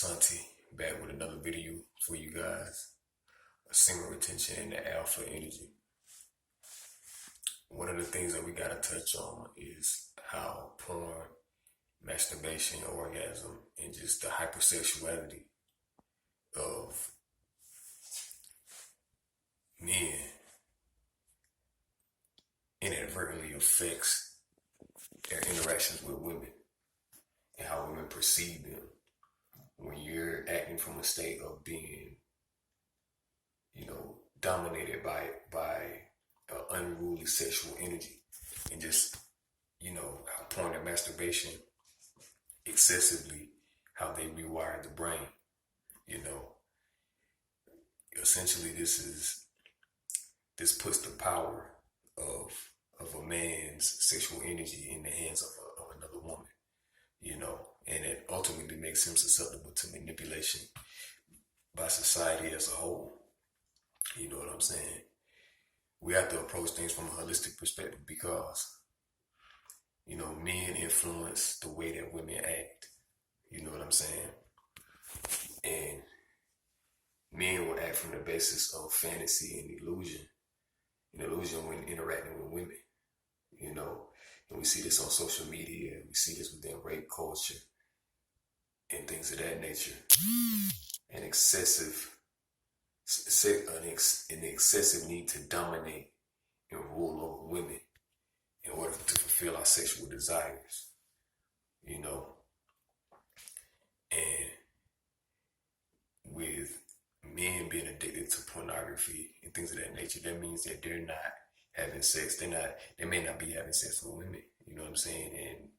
Santi back with another video for you guys. Semen retention and the alpha energy. One of the things that we gotta touch on is how porn, masturbation, orgasm, and just the hypersexuality of men inadvertently affects their interactions with women and how women perceive them when you're acting from a state of being, dominated by unruly sexual energy, and just how porn and masturbation excessively how they rewire the brain. You know, essentially this puts the power of a man's sexual energy in the hands of another woman. And it ultimately makes him susceptible to manipulation by society as a whole. You know what I'm saying? We have to approach things from a holistic perspective because, men influence the way that women act. You know what I'm saying? And men will act from the basis of fantasy and illusion when interacting with women, and we see this on social media, we see this within rape culture and things of that nature. An excessive need to dominate and rule over women in order to fulfill our sexual desires, and with men being addicted to pornography and things of that nature, that means that they're not having sex. They may not be having sex with women. You know what I'm saying? And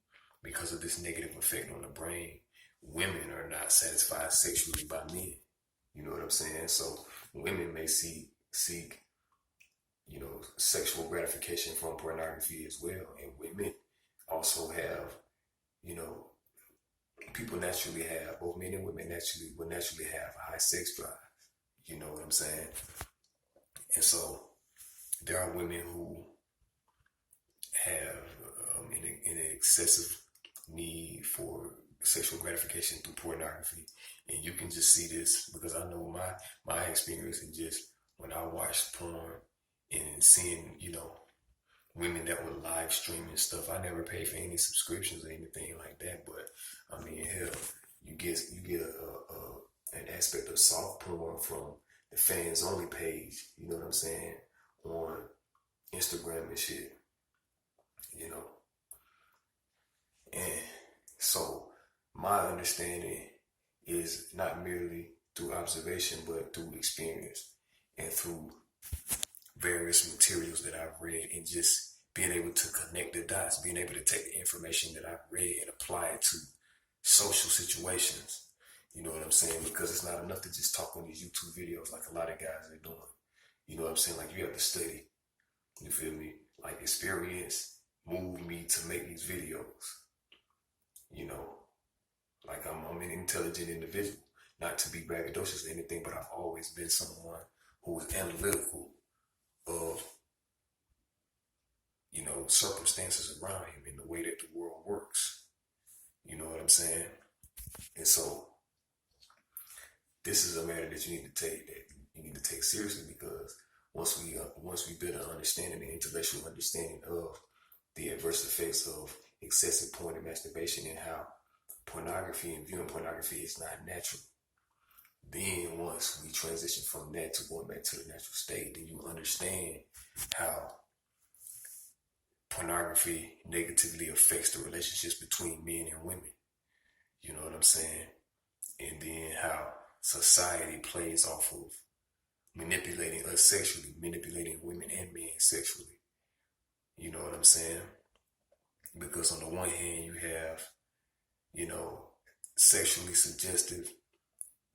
because of this negative effect on the brain, women are not satisfied sexually by men. You know what I'm saying? So women may seek, sexual gratification from pornography as well. And women also have, people naturally have, both men and women will naturally have a high sex drive. You know what I'm saying? And so there are women who have an excessive need for sexual gratification through pornography. And you can just see this because I know my experience, and just when I watched porn and seeing, women that would live stream and stuff. I never paid for any subscriptions or anything like that, but I mean, hell, you get an aspect of soft porn from the fans only page, you know what I'm saying, on Instagram and shit, and so my understanding is not merely through observation, but through experience and through various materials that I've read, and just being able to connect the dots, being able to take the information that I've read and apply it to social situations. You know what I'm saying? Because it's not enough to just talk on these YouTube videos like a lot of guys are doing. You know what I'm saying? Like, you have to study. You feel me? Like, experience moved me to make these videos. Like, I'm an intelligent individual. Not to be braggadocious or anything, but I've always been someone who was analytical of, circumstances around him and the way that the world works. You know what I'm saying? And so this is a matter that you need to take seriously, because once we build an understanding, an intellectual understanding of the adverse effects of excessive porn and masturbation, and how pornography and viewing pornography is not natural, then once we transition from that to going back to the natural state, then you understand how pornography negatively affects the relationships between men and women. You know what I'm saying? And then how society plays off of manipulating us sexually, manipulating women and men sexually. You know what I'm saying? Because on the one hand, you have, sexually suggestive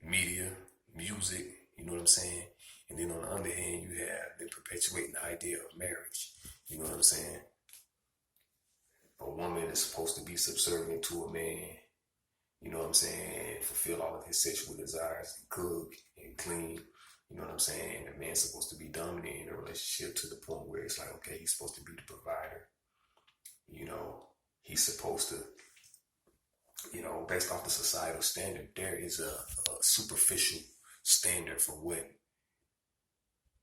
media, music, you know what I'm saying? And then on the other hand, you have them perpetuating the idea of marriage. You know what I'm saying? A woman is supposed to be subservient to a man, you know what I'm saying, and fulfill all of his sexual desires, and cook and clean, you know what I'm saying? And the man's supposed to be dominant in a relationship to the point where it's like, okay, he's supposed to be the provider. He's supposed to based off the societal standard, there is a superficial standard for what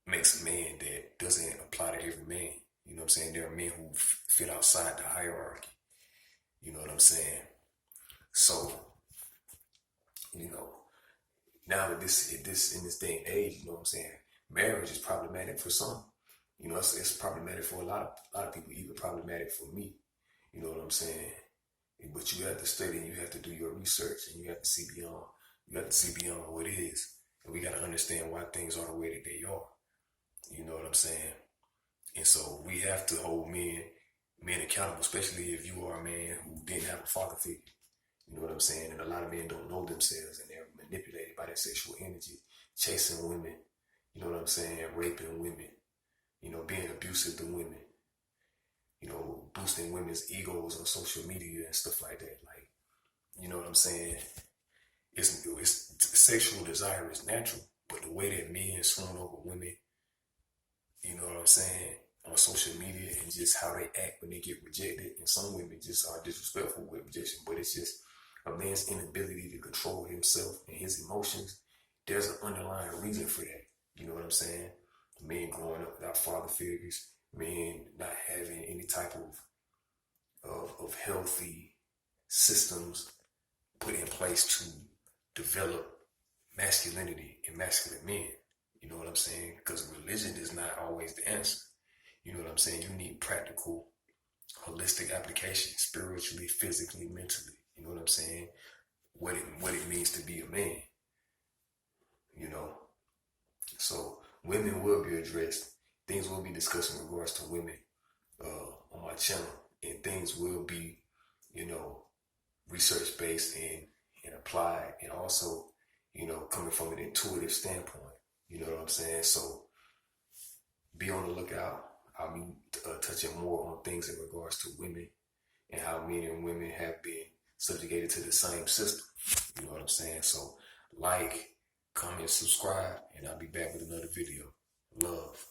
makes a man that doesn't apply to every man. You know what I'm saying? There are men who fit outside the hierarchy. You know what I'm saying? So, you know, now that this in this day and age, you know what I'm saying, marriage is problematic for some. It's problematic for a lot of people, even problematic for me. You know what I'm saying? But you have to study and you have to do your research and you have to see beyond. You have to see beyond what it is, and we got to understand why things are the way that they are. You know what I'm saying? And so we have to hold men accountable, especially if you are a man who didn't have a father figure. You know what I'm saying? And a lot of men don't know themselves and they're manipulated by their sexual energy, chasing women, you know what I'm saying, raping women, being abusive to women, boosting women's egos on social media and stuff like that. Like, you know what I'm saying? It's sexual desire is natural, but the way that men swoon over women, you know what I'm saying, on social media and just how they act when they get rejected. And some women just are disrespectful with rejection, but it's just a man's inability to control himself and his emotions. There's an underlying reason for that. You know what I'm saying? Men growing up without father figures, men not having any type of healthy systems put in place to develop masculinity in masculine men. You know what I'm saying? Because religion is not always the answer. You know what I'm saying? You need practical, holistic application, spiritually, physically, mentally. You know what I'm saying? What it means to be a man. You know? So women will be addressed. Things will be discussed in regards to women on my channel. And things will be, research based and applied, and also, coming from an intuitive standpoint. You know what I'm saying? So be on the lookout. I'll be touching more on things in regards to women and how men and women have been subjugated to the same system. You know what I'm saying? So like, comment, subscribe, and I'll be back with another video. Love.